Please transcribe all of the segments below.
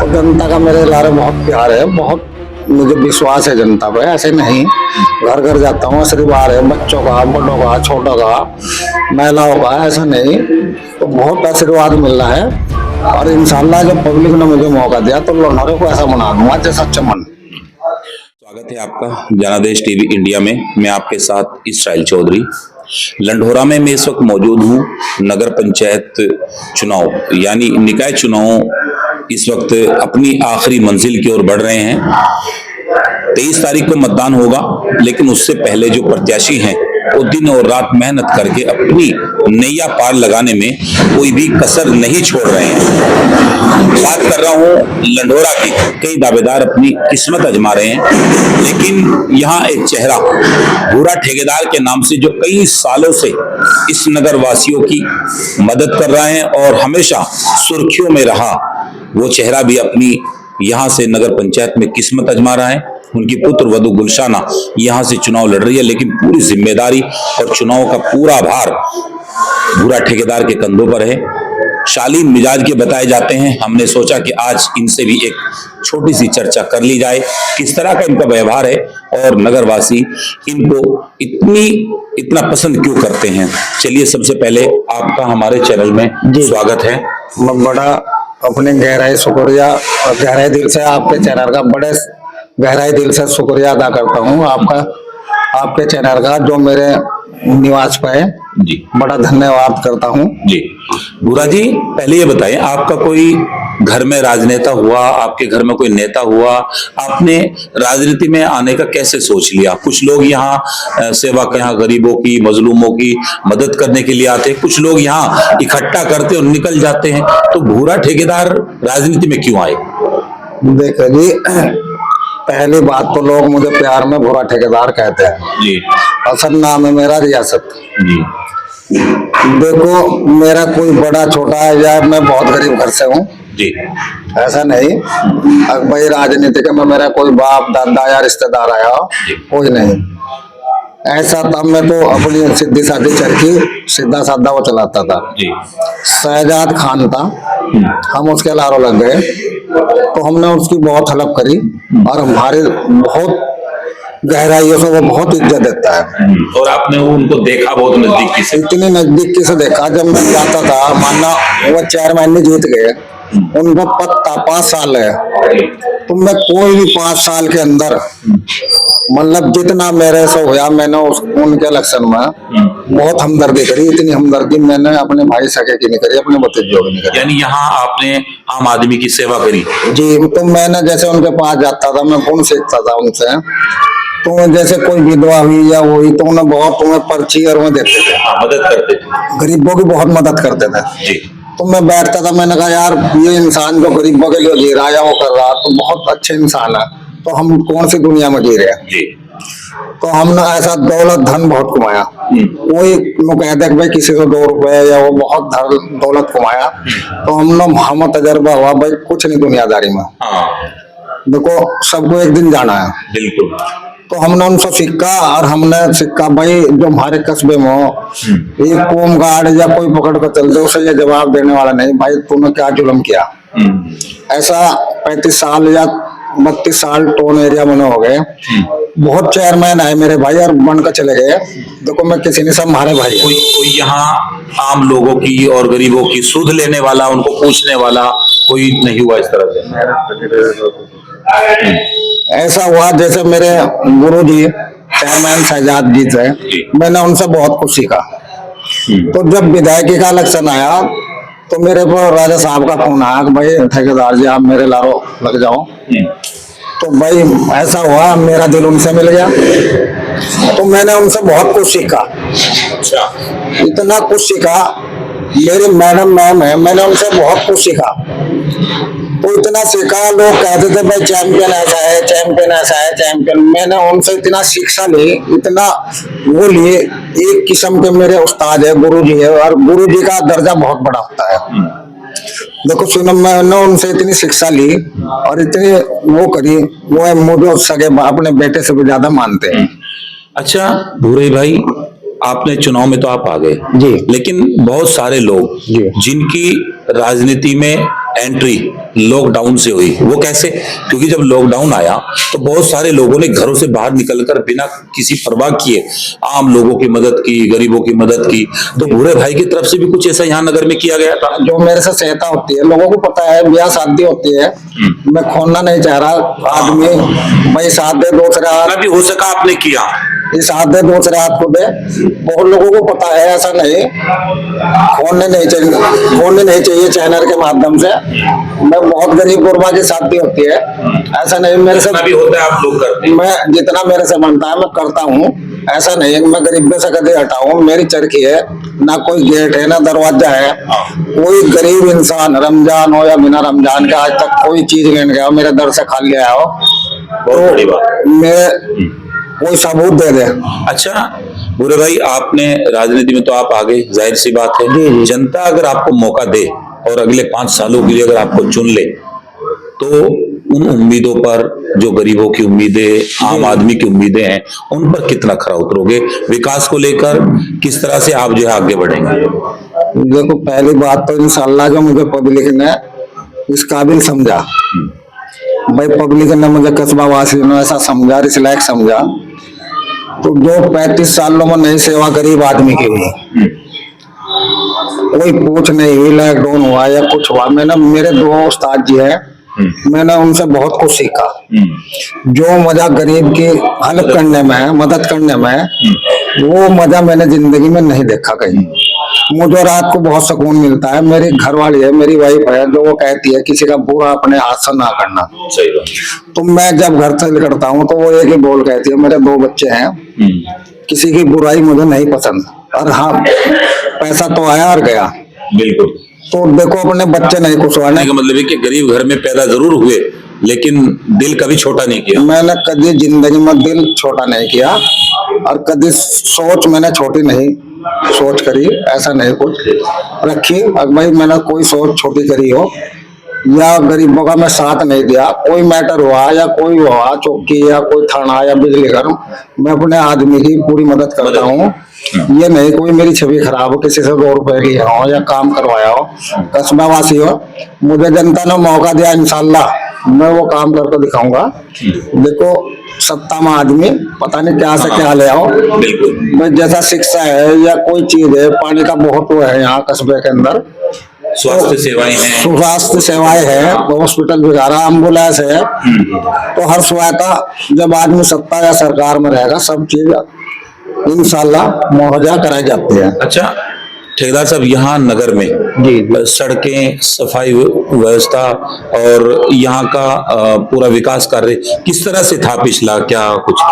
तो जनता का मेरे लारे बहुत प्यार है, बहुत मुझे विश्वास है जनता पे। ऐसे नहीं, घर घर जाता हूँ, आशीर्वाद है बच्चों का, बड़ों का, छोटों का, महिलाओं का, ऐसा नहीं। तो बहुत आशीर्वाद मिल रहा है और इंशाल्लाह जब पब्लिक ने मुझे मौका दिया तो लोनारे को ऐसा बना दूंगा जैसा चमन। स्वागत है आपका जनादेश टीवी इंडिया में। मैं आपके साथ इसराइल चौधरी। लंढोरा में मैं इस वक्त मौजूद हूँ। नगर पंचायत चुनाव यानी निकाय चुनाव इस वक्त अपनी आखिरी मंजिल की ओर बढ़ रहे हैं। 23 तारीख को मतदान होगा, लेकिन उससे पहले जो प्रत्याशी हैं वो दिन और रात मेहनत करके अपनी नैया पार लगाने में कोई भी कसर नहीं छोड़ रहे हैं। बात कर रहा हूं लंढोरा की। कई दावेदार अपनी किस्मत आजमा रहे हैं, लेकिन यहाँ एक चेहरा भूरा ठेकेदार के नाम से जो कई सालों से इस नगर वासियों की मदद कर रहे हैं और हमेशा सुर्खियों में रहा, वो चेहरा भी अपनी यहाँ से नगर पंचायत में किस्मत आजमा रहा है। उनकी पुत्र वधु गुलशाना यहाँ से चुनाव लड़ रही है, लेकिन पूरी जिम्मेदारी और चुनाव का पूरा भार भूरा ठेकेदार के कंधों पर है। शालीन मिजाज के बताए जाते हैं। हमने सोचा कि आज इनसे भी एक छोटी सी चर्चा कर ली जाए, किस तरह का इनका व्यवहार है और नगरवासी इनको इतना पसंद क्यों करते हैं। चलिए, सबसे पहले आपका हमारे चैनल में स्वागत है। मैं बड़ा अपने गहराई शुक्रिया और गहराई दिल से आपके चैनल का बड़े गहराई दिल से शुक्रिया अदा करता हूँ आपके चैनल का, जो मेरे निवास पे है जी। बड़ा धन्यवाद करता हूँ जी। भूरा जी, पहले ये बताएं, आपका कोई घर में राजनेता हुआ, आपके घर में कोई नेता हुआ, आपने राजनीति में आने का कैसे सोच लिया? कुछ लोग यहाँ सेवा के, यहाँ गरीबों की, मजलूमों की मदद करने के लिए आते हैं, कुछ लोग यहाँ इकट्ठा करते और निकल जाते हैं, तो भूरा ठेकेदार राजनीति में क्यों आए? देखो जी, पहली बात तो लोग मुझे प्यार में भूरा ठेकेदार कहते हैं जी। असल नाम है मेरा रियासत जी। देखो, मेरा कोई बड़ा छोटा है या मैं बहुत गरीब घर से हूँ जी। ऐसा नहीं। अब भाई राजनीति में मेरा कोई बाप दादा या रिश्तेदार आया हो, कोई नहीं ऐसा। तब मैं तो अपनी सीधी सादी चरखी सीधा साधा वो चलाता था जी। शहजाद खान था, हम उसके लारों लग गए तो हमने उसकी बहुत हेल्प करी और हमारे बहुत गहराइयों से वो बहुत इज्जत देता है। और आपने उनको देखा बहुत नजदीकी से? इतनी नजदीकी से देखा, जब मैं जाता था, मानना वो चेयरमैन में जीत गए, उनको पता 5 साल है, तो मैं कोई भी 5 साल के अंदर मतलब जितना मेरे से होया मैंने उनके इलेक्शन में बहुत हमदर्दी करी। इतनी हमदर्दी मैंने अपने भाई सके की नहीं करी, अपने भतीजों की नहीं करी। यानी यहाँ आपने आम आदमी की सेवा करी? जी। तो मैंने जैसे उनके पास जाता था, मैं गुण सीखता था उनसे। तो जैसे कोई विधवा हुई या हुई तो उन्हें बहुत पर्ची और वो देते थे, मदद करते थे, गरीबों की बहुत मदद करते थे जी। तो मैं बैठता था, मैंने कहा यार ये इंसान जो गरीबों के लिए जी रहा है, वो कर रहा तो बहुत अच्छे इंसान है, तो हम कौन सी दुनिया में जी रहे हैं जी। तो हमने ऐसा दौलत धन बहुत कमाया। कोई कहते भाई किसी को 2 रुपए या वो बहुत दौलत कमाया, तो हम तजर्बा हुआ भाई कुछ नहीं दुनियादारी में। हाँ। देखो, सबको एक दिन जाना है। बिल्कुल। तो हमने उनसे सिक्का, और हमने सिक्का भाई जो हमारे कस्बे में हो, एक होम गार्ड या कोई पकड़ कर चल जाए, उसे ये जवाब देने वाला नहीं भाई तूने क्या जुल्म किया। ऐसा 35 साल या 32 साल टाउन एरिया में हो गए। बहुत चेयरमैन आए मेरे भाई और बनकर चले गए। देखो, मैं किसी नहीं, सब हमारे भाई। कोई यहाँ आम लोगों की और गरीबों की सुध लेने वाला, उनको पूछने वाला कोई नहीं हुआ इस तरह से? ऐसा हुआ जैसे मेरे गुरुजी चेयरमैन शहजाद जी थे, मैंने उनसे बहुत कुछ सीखा। तो जब विधायकी का इलेक्शन आया तो मेरे को राजा साहब का फोन आया कि भाई ठेकेदार जी आप मेरे लारो लग जाओ। तो भाई ऐसा हुआ, मेरा दिल उनसे मिल गया, तो मैंने उनसे बहुत कुछ सीखा। अच्छा। इतना कुछ सीखा, मेरी मैडम मैम है, मैंने उनसे बहुत कुछ सीखा। तो इतना सीखा, लोग कहते थे भाई चैंपियन ऐसा है, चैंपियन ऐसा है, चैंपियन। मैंने उनसे इतना शिक्षा ली, इतना वो लिए। एक किस्म के मेरे उस्ताद है, गुरुजी है, और गुरुजी का दर्जा बहुत बड़ा होता है। देखो सुनो, मैंने उनसे इतनी शिक्षा ली और इतनी वो करी, वो मुझे सगे अपने बेटे से भी ज्यादा मानते हैं। अच्छा भूरे भाई, आपने चुनाव में तो आप आ गए जी। लेकिन बहुत सारे लोग जी। जिनकी राजनीति में एंट्री लॉकडाउन से हुई, वो कैसे? क्योंकि जब लॉकडाउन आया तो बहुत सारे लोगों ने घरों से बाहर निकलकर बिना किसी परवाह किए आम लोगों की मदद की, गरीबों की मदद की। तो भूरे भाई की तरफ से भी कुछ ऐसा यहाँ नगर में किया गया था? जो मेरे से सहायता होती है, लोगों को पता है, ब्याह शादी होती है, मैं खोलना नहीं चाह रहा। आदमी भाई साथ दे, दूसरे हाथ भी हो सका आपने किया, इस हाथ दे दूसरे हाथ को दे। बहुत लोगों को पता है, ऐसा नहीं खोलने नहीं चाहिए चैनल के माध्यम से। मैं बहुत गरीब गुरबा की शादी होती है, ऐसा नहीं मेरे से भी होता है, आप लोग करते हैं। मैं जितना मेरे से बनता है मैं करता हूँ। ऐसा नहीं है कि मैं गरीबों से कभी हटाऊं। मेरी चरखी है, ना कोई गेट है ना दरवाजा है। कोई गरीब इंसान रमजान हो या बिना रमजान के आज तक कोई चीज लेने गया हो, मेरे दर से खाली आया हो बहुत बड़ी बात। तो मेरे कोई सबूत दे दे। अच्छा बुरे भाई, आपने राजनीति में तो आप आ गए, जाहिर सी बात है। जी, जी। जनता अगर आपको मौका दे और अगले 5 सालों के लिए अगर आपको चुन ले, तो उन उम्मीदों पर, जो गरीबों की उम्मीदें, आम आदमी की उम्मीदें हैं, उन पर कितना खरा उतरोगे? विकास को लेकर किस तरह से आप जो है आगे बढ़ेंगे? देखो, पहली बात तो इंशाल्लाह जो मुझे पब्लिक ने इस काबिल समझा, भाई पब्लिक ने मुझे कस्बा वासियों ने ऐसा समझा, इस लायक समझा, तो जो 35 सालों में नई सेवा गरीब आदमी की हुई, कोई पूछ नहीं हुई, लॉकडाउन हुआ या कुछ हुआ। मैंने, मेरे 2 उस्ताद जी हैं, मैंने उनसे बहुत कुछ सीखा। जो मजा गरीब की हेल्प करने में है, मदद करने में है, वो मजा मैंने जिंदगी में नहीं देखा कहीं। मुझे रात को बहुत सुकून मिलता है। मेरी घरवाली है, मेरी वाइफ है, जो वो कहती है किसी का बुरा अपने हाथ से ना करना। सही बात। तो मैं जब घर से निकलता हूँ तो वो एक ही बोल कहती है, मेरे 2 बच्चे हैं, किसी की बुराई मुझे नहीं पसंद। और हाँ, पैसा तो आया और गया। बिल्कुल। तो देखो, अपने बच्चे नहीं कुछ कहने का मतलब है कि गरीब घर में पैदा जरूर हुए, लेकिन दिल कभी छोटा नहीं किया। मैंने कभी जिंदगी में दिल छोटा नहीं किया और कभी सोच मैंने छोटी नहीं सोच करी। ऐसा नहीं कुछ रखी। अगर भाई मैंने कोई सोच छोटी करी हो या गरीबों का मैं साथ नहीं दिया, कोई मैटर हुआ या कोई हुआ, चौकी या कोई थाना या बिजली घर, मैं अपने आदमी की पूरी मदद करता हूँ। ये नहीं कोई मेरी छवि खराब हो, किसी से 2 रुपए लिया हो या काम करवाया हो। कस्बा वासी हो, मुझे जनता ने मौका दिया, इंशाल्लाह मैं वो काम करके दिखाऊंगा। देखो, सत्ता में आदमी पता नहीं क्या से क्या ले आओ। बिल्कुल। जैसा शिक्षा है या कोई चीज है, पानी का बहुत वो है यहाँ कस्बे के अंदर, स्वास्थ्य सेवाएं हैं, स्वास्थ्य सेवाएं है, हॉस्पिटल वगैरह, एम्बुलेंस है। तो हर सहायता जब आदमी सत्ता या सरकार में रहेगा, सब चीज इंशाल्लाह मुहैया कराई जाती है। अच्छा ठेकेदार साहब, यहाँ नगर में जी सड़कें, सफाई व्यवस्था और यहाँ का पूरा विकास कार्य किस तरह से था पिछला, क्या कुछ?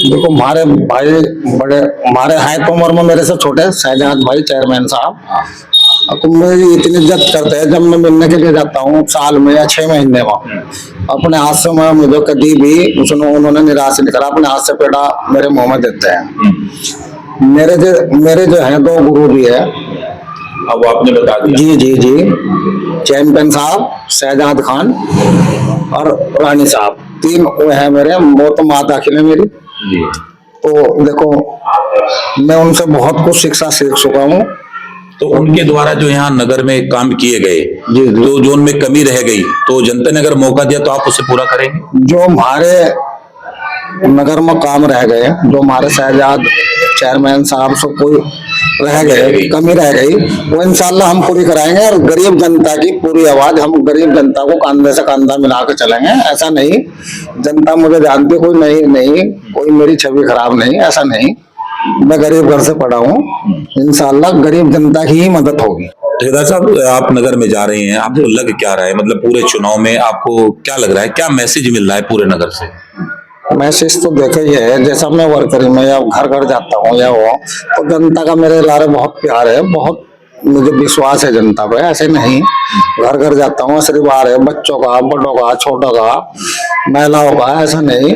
देखो, हमारे भाई बड़े, हमारे हैं तो उम्र में मेरे से छोटे, शहजाद भाई चेयरमैन साहब, तो मेरी इतनी इज्जत करते हैं। जब मैं मिलने के लिए जाता हूँ साल में या 6 महीने में, अपने हाथ से मैं, मुझे कभी भी उन्होंने निराश नहीं करा। अपने हाथ से पेड़ा मेरे मुंह में देते हैं। मेरे जो हैं 2 गुरु भी है। अब आपने बता दिया। जी, चैंपियन साहब, शहजाद खान और रानी साहब, 3 वो है मेरे। वो तो माँ दाखिल है मेरी। तो देखो, मैं उनसे बहुत कुछ शिक्षा सीख चुका हूँ। तो उनके द्वारा जो यहाँ नगर में काम किए गए, तो जो उनमें कमी रह गई, तो जनता ने अगर मौका दिया तो आप उसे पूरा करेंगे? जो हमारे नगर में काम रह गए, जो हमारे शहजाद चेयरमैन साहब से कोई रह गए, कमी रह गई, वो इंशाल्लाह हम पूरी कराएंगे। और गरीब जनता की पूरी आवाज, हम गरीब जनता को कंधे से कंधा मिला के चलेंगे। ऐसा नहीं, जनता मुझे जानती, कोई नहीं, कोई मेरी छवि खराब नहीं, ऐसा नहीं। मैं गरीब घर से पढ़ा हूँ, इंशाल्लाह गरीब जनता की ही मदद होगी। ठेकेदार साहब, आप नगर में जा रहे हैं, आपको लग क्या रहा है, मतलब पूरे चुनाव में आपको क्या लग रहा है, क्या मैसेज मिल रहा है पूरे नगर से? मैसेज तो देखो ये है, जैसा मैं वर्कर में या घर घर जाता हूँ या वो, तो जनता का मेरे लारे बहुत प्यार है, बहुत मुझे विश्वास है जनता पे। ऐसे नहीं, घर घर जाता हूँ, आशीर्वाद है बच्चों का, बड़ों का, छोटों का, महिलाओं का, ऐसा नहीं।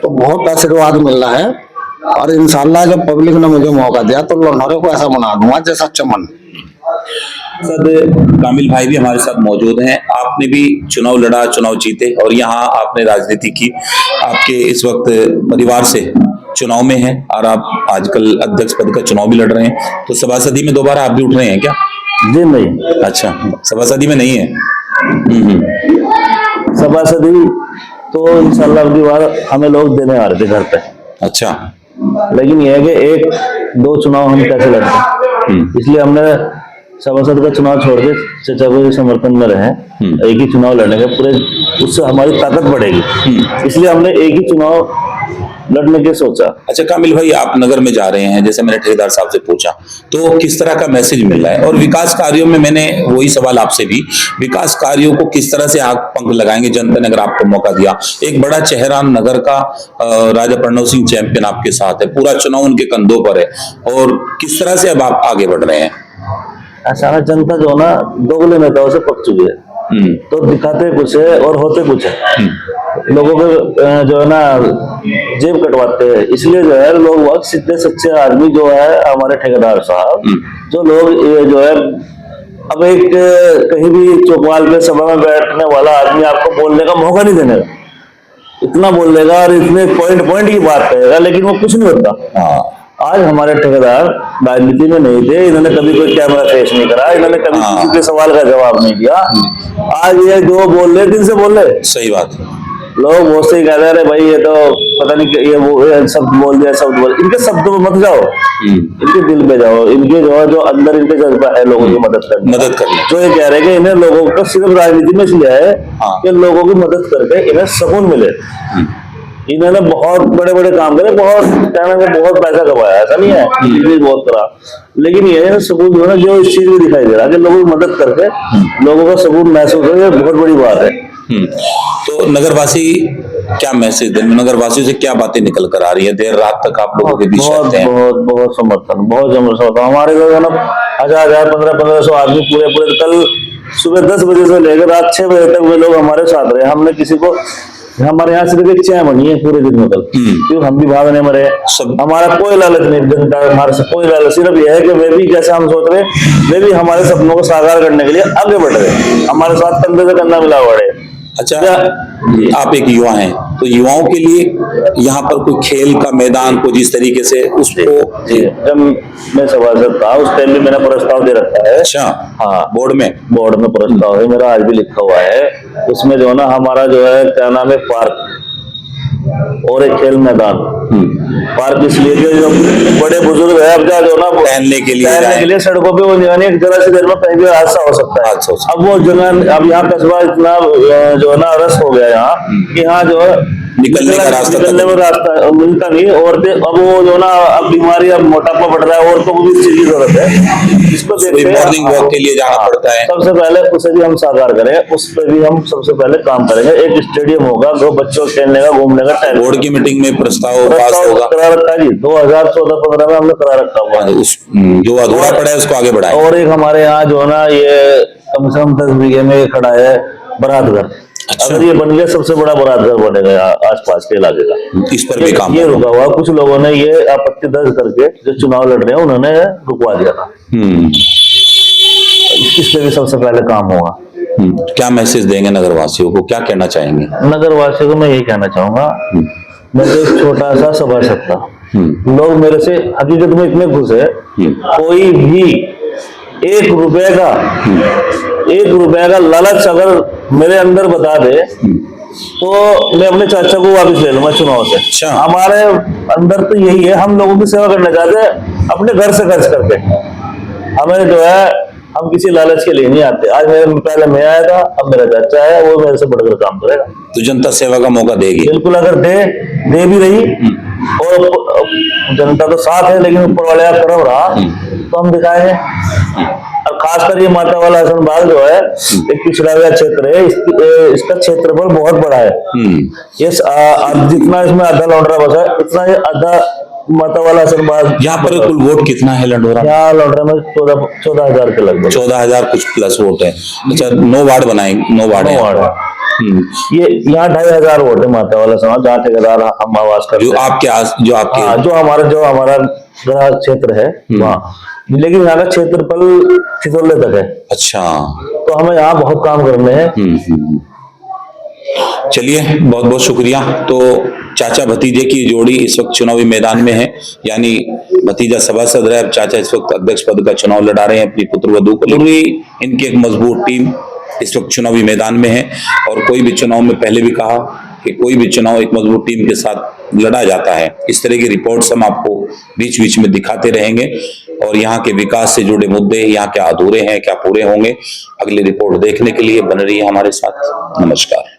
तो बहुत आशीर्वाद मिल रहा है। और इंशाल्लाह जब पब्लिक ने मुझे मौका दिया तो लंढोरे को ऐसा बना दूंगा जैसा चमन। कामिल भाई भी हमारे साथ मौजूद हैं। आपने भी चुनाव लड़ा, चुनाव जीते और यहाँ आपने राजनीति की। आपके इस वक्त परिवार से चुनाव में हैं और आप आजकल अध्यक्ष पद का चुनाव भी लड़ रहे हैं, तो सभासदी में दोबारा आप भी उठ रहे हैं क्या? जी नहीं, अच्छा, सभासदी में नहीं है। सभासदी तो इंशाल्लाह अगली बार हमें लोग देने आ रहे थे घर पे। अच्छा। लेकिन यह है कि एक दो चुनाव हम कैसे लड़ते, इसलिए हमने सभासद का चुनाव छोड़ के चचा को समर्थन में रहे। एक ही चुनाव लड़ने के पूरे, उससे हमारी ताकत बढ़ेगी, इसलिए हमने एक ही चुनाव लड़ने के सोचा। अच्छा कामिल भाई, आप नगर में जा रहे हैं, जैसे मैंने ठेकेदार साहब से पूछा, तो किस तरह का मैसेज मिल रहा है? और विकास कार्यों में मैंने वही सवाल आपसे भी, विकास कार्यों को किस तरह से आप पंख लगाएंगे? जनता ने अगर आपको मौका दिया, एक बड़ा चेहरा नगर का राजा प्रणव सिंह चैंपियन आपके साथ है, पूरा चुनाव उनके कंधों पर है, और किस तरह से अब आप आगे बढ़ रहे हैं? अचानक जनता जो ना दोगले नेताओं से पक चुकी है, तो दिखाते कुछ है और होते कुछ है। लोगों के जो है ना जेब कटवाते हैं, इसलिए जो है लोग बहुत सीधे सच्चे आदमी जो है हमारे ठेकेदार साहब, जो लोग ये जो है अब एक कहीं भी चौपाल पे सभा में बैठने वाला आदमी आपको बोलने का मौका नहीं देने का, इतना बोल देगा और इतने पॉइंट की बात करेगा, लेकिन वो कुछ नहीं होता। आज हमारे ठेकेदार राजनीति में नहीं थे, इन्होंने कभी कोई कैमरा फेस नहीं करा, इन्होंने कभी किसी के सवाल का जवाब नहीं दिया। आज ये जो बोल रहे दिन से बोल रहे, सही बात। लोग वो से ही कहते हैं, अरे भाई ये तो पता नहीं ये वो शब्द बोल दिया, शब्द बोल, इनके शब्दों में मत जाओ, इनके दिल पे जाओ, इनके जो अंदर इनके जज्बा है लोगों की मदद करने, जो ये कह रहे हैं कि इन्हें लोगों को सिर्फ राजनीति में इसलिए है कि लोगों की मदद करके इन्हें सुकून मिले। इन्होंने बहुत बड़े बड़े काम करे, बहुत बहुत पैसा कमाया, ऐसा नहीं है, बिजनेस बहुत करा, लेकिन ये सुकून जो है ना, जो इस चीज में दिखाई दे रहा है कि लोगों की मदद करके लोगों का सुकून महसूस हो, ये बहुत बड़ी बात है। तो नगरवासी क्या मैसेज दें? नगरवासियों से क्या बातें निकल कर आ रही है? देर रात तक आप लोगों के बीच रहते हैं। बहुत समर्थन, बहुत समर्थन। हमारे जो ना 1000 1500 आदमी पूरे कल सुबह 10 बजे से लेकर रात 6 बजे तक वे लोग हमारे साथ रहे। हमने किसी को, हमारे यहाँ सिर्फ एक चाय बनी है पूरे दिन में कल, क्यों हम भी भागने में रहे। हमारा कोई लालच नहीं, जनता हमारे से कोई लालच, सिर्फ यह है कि वे भी जैसे हम सोच रहे, वे भी हमारे सपनों को साकार करने के लिए आगे बढ़ रहे, हमारे साथ कंधे से कंधा मिला हुआ है। अच्छा, आप एक युवा हैं, तो युवाओं के लिए यहाँ पर कोई खेल का मैदान को जिस तरीके से उसको, जब मैं सभासद था उस टाइम भी मैंने प्रस्ताव दे रखा है। अच्छा, हाँ, बोर्ड में प्रस्ताव है मेरा, आज भी लिखा हुआ है उसमें, जो है ना हमारा जो है क्या नाम है, पार्क और एक खेल मैदान। पार्क इसलिए कि जो बड़े बुजुर्ग है, अब जो ना टहलने के लिए सड़कों पे वो एक जगह से देर में कहीं भी हादसा हो सकता है। अब वो जगह, अब यहाँ कस्बा इतना जो है ना रस हो गया यहाँ कि यहाँ जो है निकलने में रास्ता मिलता नहीं। औरतें अब वो जो ना अब बीमारी, अब मोटापा बढ़ रहा है, औरतों को भी इस चीज की जरूरत है, इसको देखते हैं मॉर्निंग वॉक के लिए जाना पड़ता है। सबसे पहले उसे भी हम साकार करें, उस पर भी हम सबसे पहले काम करेंगे। एक स्टेडियम होगा जो बच्चों खेलने का, घूमने का टाइम। बोर्ड की मीटिंग में प्रस्ताव पास होगा, करा रखा है जी, 2014-15 में हमने करा रखा हुआ है। जो अधूरा पड़ा है उसको आगे बढ़ाएं। और एक हमारे यहाँ जो है ना ये कम से कम 10 बीघे में खड़ा है बारात घर। अच्छा। अगर ये बन गया, सबसे बड़ा बारात घर बनेगा आसपास के इलाके का। इस पर भी काम ये रुका हुआ, कुछ लोगों ने ये आपत्ति दर्ज करके जो चुनाव लड़ रहे हैं उन्होंने रुकवा दिया था। इस पे भी सबसे पहले काम होगा। क्या मैसेज देंगे नगरवासियों को, क्या कहना चाहेंगे? नगरवासियों को मैं यही कहना चाहूंगा, मैं तो एक छोटा सा सभासद था, लोग मेरे से हकीकत में इतने खुश है, कोई भी 1 रुपए का लालच अगर मेरे अंदर बता दे तो मैं अपने चाचा को वापस ले लूंगा चुनाव से। अच्छा। हमारे अंदर तो यही है, हम लोगों की सेवा करना चाहते हैं अपने घर से खर्च करके। हमें जो है, हम किसी लालच के लिए नहीं आते। आज पहले मैं आया था, अब मेरा चाचा है, वो मेरे से बढ़कर काम करेगा, तो जनता सेवा का मौका देगी। बिल्कुल, अगर दे भी रही और जनता तो साथ है, लेकिन ऊपर वाले का करम रहा तो हम दिखाएंगे। और खासकर ये माता वाला हसन बाग जो है एक पिछड़ा हुआ क्षेत्र है, इसका क्षेत्रफल बहुत बड़ा है। ये जितना इसमें आधा लौंडरा बसा है, उतना ये आधा माता वाला हसन बाग। यहाँ पर कुल वोट कितना है लंडोरा? यहाँ लौंडरा में 14,000 के लगभग, 14,000 कुछ प्लस वोट है। अच्छा, 9 वार्ड बनाएंगे? 9 वार्ड है। ये यहाँ 2,500 वोट है माता वाला समाज, जहाँ ठेकेदार हम आवास करते हैं। जो हमारा ग्राह क्षेत्र है वहाँ, लेकिन यहाँ का क्षेत्रफल छितौले तक है। अच्छा, तो हमें यहाँ बहुत काम करने हैं। चलिए, बहुत बहुत शुक्रिया। तो चाचा भतीजे की जोड़ी इस वक्त चुनावी मैदान में है, यानी भतीजा सभासद है, चाचा इस वक्त अध्यक्ष पद का चुनाव लड़ा रहे हैं अपनी पुत्रवधू को। जरूरी इनकी एक मजबूत टीम इस वक्त चुनावी मैदान में है, और कोई भी चुनाव में पहले भी कहा कि कोई भी चुनाव एक मजबूत टीम के साथ लड़ा जाता है। इस तरह की रिपोर्ट्स हम आपको बीच बीच में दिखाते रहेंगे, और यहाँ के विकास से जुड़े मुद्दे, यहाँ क्या अधूरे हैं, क्या पूरे होंगे, अगली रिपोर्ट देखने के लिए बने रहिए हमारे साथ। नमस्कार।